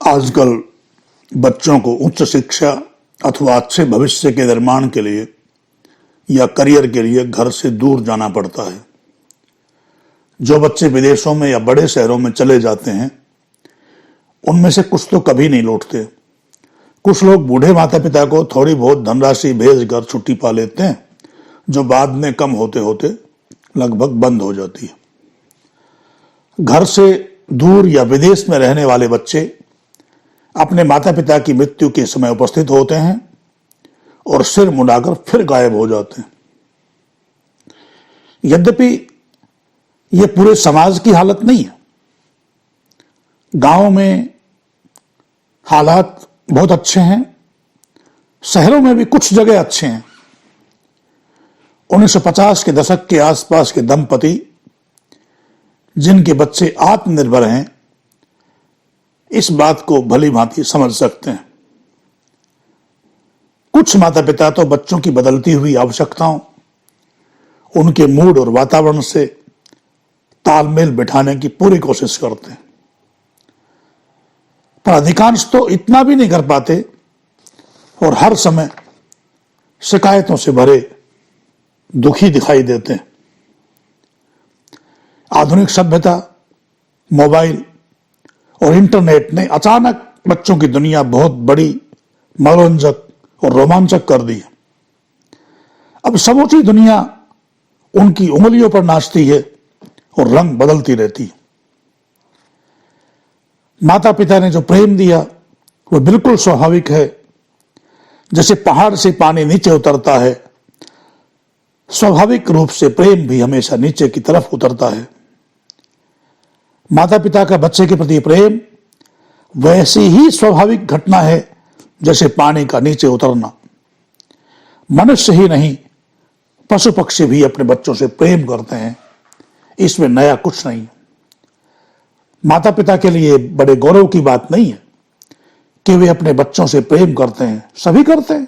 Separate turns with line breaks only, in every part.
आजकल बच्चों को उच्च शिक्षा अथवा अच्छे भविष्य के निर्माण के लिए या करियर के लिए घर से दूर जाना पड़ता है। जो बच्चे विदेशों में या बड़े शहरों में चले जाते हैं उनमें से कुछ तो कभी नहीं लौटते। कुछ लोग बूढ़े माता पिता को थोड़ी बहुत धनराशि भेजकर छुट्टी पा लेते हैं, जो बाद में कम होते होते लगभग बंद हो जाती है। घर से दूर या विदेश में रहने वाले बच्चे अपने माता पिता की मृत्यु के समय उपस्थित होते हैं और सिर मुड़ाकर फिर गायब हो जाते हैं। यद्यपि यह पूरे समाज की हालत नहीं है। गांव में हालात बहुत अच्छे हैं, शहरों में भी कुछ जगह अच्छे हैं। 1950 के दशक के आसपास के दंपति जिनके बच्चे आत्मनिर्भर हैं इस बात को भली भांति समझ सकते हैं। कुछ माता पिता तो बच्चों की बदलती हुई आवश्यकताओं, उनके मूड और वातावरण से तालमेल बिठाने की पूरी कोशिश करते हैं, पर अधिकांश तो इतना भी नहीं कर पाते और हर समय शिकायतों से भरे दुखी दिखाई देते हैं। आधुनिक सभ्यता, मोबाइल और इंटरनेट ने अचानक बच्चों की दुनिया बहुत बड़ी, मनोरंजक और रोमांचक कर दी है। अब समूची दुनिया उनकी उंगलियों पर नाचती है और रंग बदलती रहती है। माता पिता ने जो प्रेम दिया वह बिल्कुल स्वाभाविक है। जैसे पहाड़ से पानी नीचे उतरता है, स्वाभाविक रूप से प्रेम भी हमेशा नीचे की तरफ उतरता है। माता पिता का बच्चे के प्रति प्रेम वैसी ही स्वाभाविक घटना है जैसे पानी का नीचे उतरना। मनुष्य ही नहीं, पशु पक्षी भी अपने बच्चों से प्रेम करते हैं, इसमें नया कुछ नहीं। माता पिता के लिए बड़े गौरव की बात नहीं है कि वे अपने बच्चों से प्रेम करते हैं, सभी करते हैं।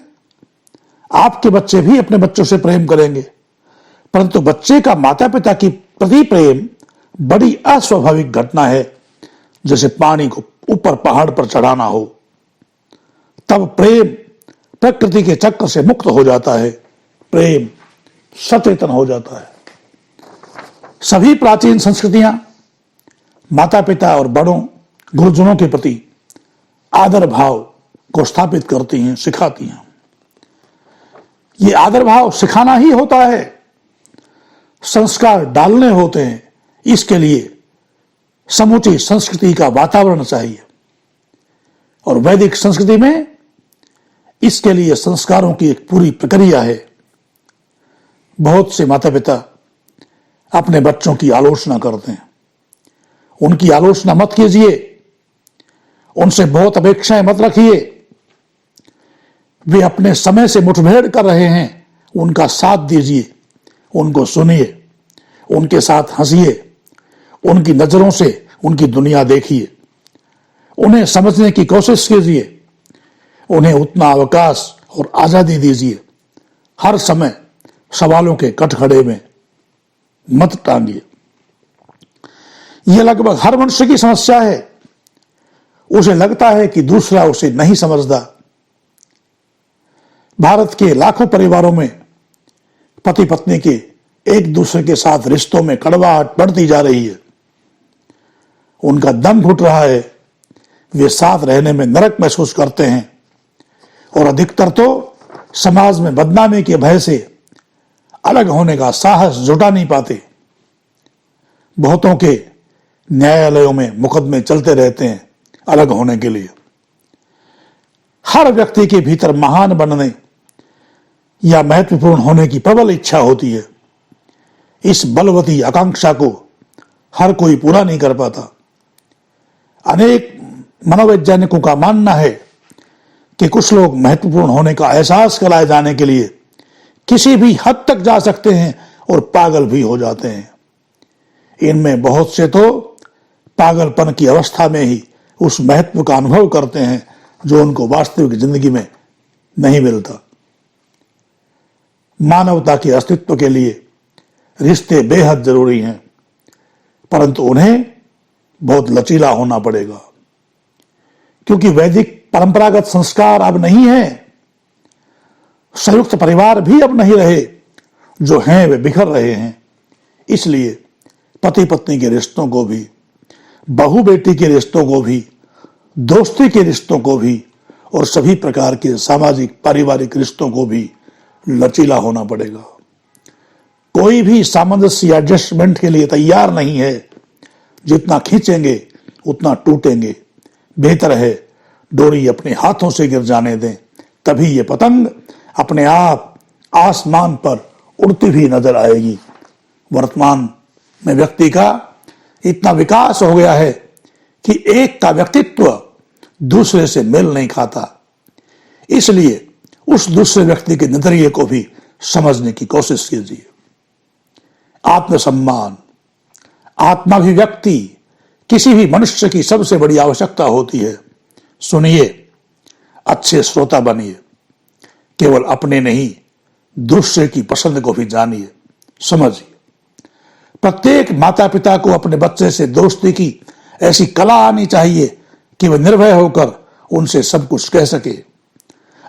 आपके बच्चे भी अपने बच्चों से प्रेम करेंगे, परंतु बच्चे का माता पिता की प्रति प्रेम बड़ी अस्वाभाविक घटना है, जैसे पानी को ऊपर पहाड़ पर चढ़ाना हो। तब प्रेम प्रकृति के चक्र से मुक्त हो जाता है, प्रेम सचेतन हो जाता है। सभी प्राचीन संस्कृतियां माता पिता और बड़ों, गुरुजनों के प्रति आदर भाव को स्थापित करती हैं, सिखाती हैं। ये आदर भाव सिखाना ही होता है, संस्कार डालने होते हैं। इसके लिए समूची संस्कृति का वातावरण चाहिए और वैदिक संस्कृति में इसके लिए संस्कारों की एक पूरी प्रक्रिया है। बहुत से माता पिता अपने बच्चों की आलोचना करते हैं। उनकी आलोचना मत कीजिए, उनसे बहुत अपेक्षाएं मत रखिए। वे अपने समय से मुठभेड़ कर रहे हैं, उनका साथ दीजिए, उनको सुनिए, उनके साथ हंसिए, उनकी नजरों से उनकी दुनिया देखिए, उन्हें समझने की कोशिश कीजिए, उन्हें उतना अवकाश और आजादी दीजिए। हर समय सवालों के कटघरे में मत टांगिए। यह लगभग हर मनुष्य की समस्या है। उसे लगता है कि दूसरा उसे नहीं समझता। भारत के लाखों परिवारों में पति पत्नी के एक दूसरे के साथ रिश्तों में कड़वाहट बढ़ती जा रही है। उनका दम घुट रहा है, वे साथ रहने में नरक महसूस करते हैं और अधिकतर तो समाज में बदनामी के भय से अलग होने का साहस जुटा नहीं पाते। बहुतों के न्यायालयों में मुकदमे चलते रहते हैं अलग होने के लिए। हर व्यक्ति के भीतर महान बनने या महत्वपूर्ण होने की प्रबल इच्छा होती है। इस बलवती आकांक्षा को हर कोई पूरा नहीं कर पाता। अनेक मनोवैज्ञानिकों का मानना है कि कुछ लोग महत्वपूर्ण होने का एहसास कराए जाने के लिए किसी भी हद तक जा सकते हैं और पागल भी हो जाते हैं। इनमें बहुत से तो पागलपन की अवस्था में ही उस महत्व का अनुभव करते हैं जो उनको वास्तविक जिंदगी में नहीं मिलता। मानवता के अस्तित्व के लिए रिश्ते बेहद जरूरी हैं, परंतु उन्हें बहुत लचीला होना पड़ेगा। क्योंकि वैदिक परंपरागत संस्कार अब नहीं है, संयुक्त परिवार भी अब नहीं रहे, जो हैं वे बिखर रहे हैं। इसलिए पति पत्नी के रिश्तों को भी, बहू बेटी के रिश्तों को भी, दोस्ती के रिश्तों को भी और सभी प्रकार के सामाजिक पारिवारिक रिश्तों को भी लचीला होना पड़ेगा। कोई भी सामंजस्य एडजस्टमेंट के लिए तैयार नहीं है। जितना खींचेंगे उतना टूटेंगे। बेहतर है डोरी अपने हाथों से गिर जाने दें, तभी ये पतंग अपने आप आसमान पर उड़ती हुई नजर आएगी। वर्तमान में व्यक्ति का इतना विकास हो गया है कि एक का व्यक्तित्व दूसरे से मेल नहीं खाता। इसलिए उस दूसरे व्यक्ति के नजरिए को भी समझने की कोशिश कीजिए। आत्मसम्मान, आत्माभिव्यक्ति किसी भी मनुष्य की सबसे बड़ी आवश्यकता होती है। सुनिए, अच्छे श्रोता बनिए, केवल अपने नहीं दूसरे की पसंद को भी जानिए, समझिए। प्रत्येक माता पिता को अपने बच्चे से दोस्ती की ऐसी कला आनी चाहिए कि वह निर्भय होकर उनसे सब कुछ कह सके।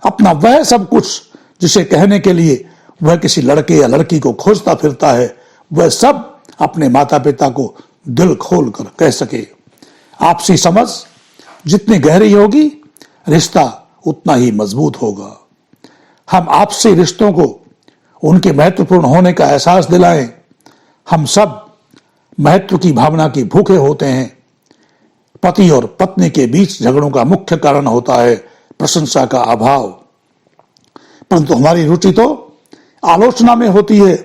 अपना वह सब कुछ जिसे कहने के लिए वह किसी लड़के या लड़की को खोजता फिरता है, वह सब अपने माता पिता को दिल खोल कर कह सके। आपसी समझ जितनी गहरी होगी, रिश्ता उतना ही मजबूत होगा। हम आपसी रिश्तों को उनके महत्वपूर्ण होने का एहसास दिलाएं। हम सब महत्व की भावना के भूखे होते हैं। पति और पत्नी के बीच झगड़ों का मुख्य कारण होता है प्रशंसा का अभाव, परंतु हमारी रुचि तो आलोचना में होती है,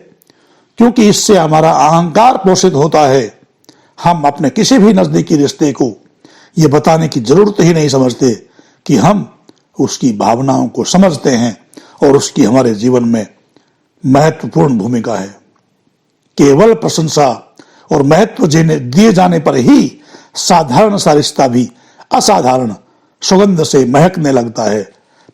क्योंकि इससे हमारा अहंकार पोषित होता है। हम अपने किसी भी नजदीकी रिश्ते को यह बताने की जरूरत ही नहीं समझते कि हम उसकी भावनाओं को समझते हैं और उसकी हमारे जीवन में महत्वपूर्ण भूमिका है। केवल प्रशंसा और महत्व दिए जाने पर ही साधारण सा रिश्ता भी असाधारण सुगंध से महकने लगता है।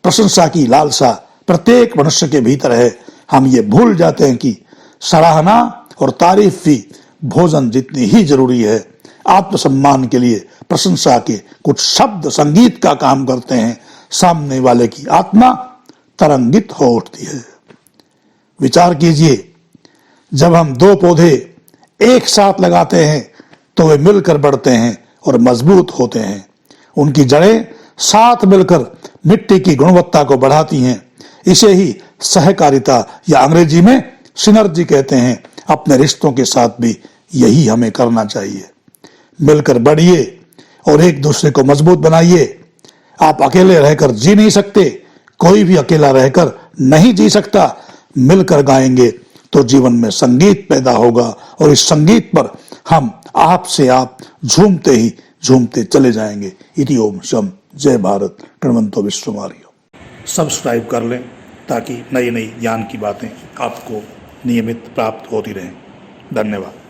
प्रशंसा की लालसा प्रत्येक मनुष्य के भीतर है। हम ये भूल जाते हैं कि सराहना और तारीफ भी भोजन जितनी ही जरूरी है। आत्मसम्मान के लिए प्रशंसा के कुछ शब्द संगीत का काम करते हैं। सामने वाले की आत्मा तरंगित हो उठती है। विचार कीजिए, जब हम दो पौधे एक साथ लगाते हैं तो वे मिलकर बढ़ते हैं और मजबूत होते हैं। उनकी जड़ें साथ मिलकर मिट्टी की गुणवत्ता को बढ़ाती हैं। इसे ही सहकारिता या अंग्रेजी में सिनर्जी कहते हैं। अपने रिश्तों के साथ भी यही हमें करना चाहिए। मिलकर बढ़िए और एक दूसरे को मजबूत बनाइए। आप अकेले रहकर जी नहीं सकते, कोई भी अकेला रहकर नहीं जी सकता। मिलकर गाएंगे तो जीवन में संगीत पैदा होगा और इस संगीत पर हम आप से आप झूमते ही झूमते चले जाएंगे। इति ओम शम। जय भारत। गणवंतो विश्वमार्यो। सब्सक्राइब कर लें ताकि नई नई ज्ञान की बातें आपको नियमित प्राप्त होती रहें। धन्यवाद।